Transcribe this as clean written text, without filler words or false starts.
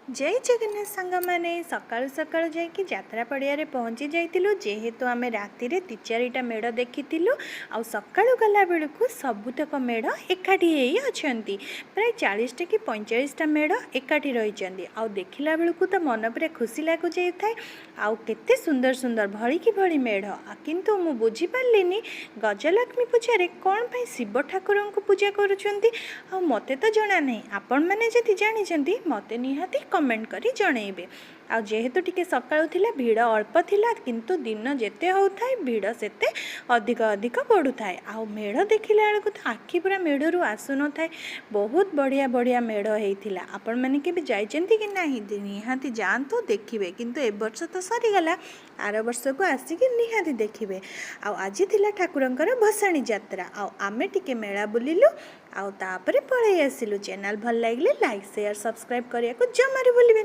जय जगन्नाथ सांग मैंने सकाळु सकाळु जाइकी यात्रा पड़िया पहुँची जाइलु जेहेतु आम राति दी चारिटा मेढ़ देखी आ सकाळु गला बेलू सबुतक मेढ़ एकाठी अच्छा प्राय 40 कि 45टा मेढ़ एकाठी रही आउ देखला बेलू तो मन पूरा खुशी लगु जाए आउ केते सुंदर सुंदर भली कि भली मेढ़ किंतु मु बुझी पार्लिनी गजलक्ष्मी पूजा कौन पाई शिव ठाकुर को पूजा करुँच मते तो जना नहीं आपण मैंने जदि जानी मते निहाती कमेंट करी जणेबे। आ जेहेतु टिके सकाळु थिला भीड़ अल्प थिला किंतु दिन जेते होउथाय भीड़ सेते अधिक अधिक बढ़ुथाय। आ मेढ़ देखिला बेलू तो आखि पूरा मेढ़रू आसु न थाए। बहुत बढ़िया बढ़िया मेढ़ होइथिला। आपण माने के भी जाइचंती कि नाही निहाती जानतो देखिबे किंतु ए वर्ष तो सरी गला आर वर्ष को आसिक निहाती देखिबे। आ आज थिला ठाकुरंकर भसाणी यात्रा आ आमे टिके मेला बुलिलु आउ तापरे पळै आसिलु। चैनल भल लागिले लाइक शेयर सब्सक्राइब करिया को जमारे भूलिबे।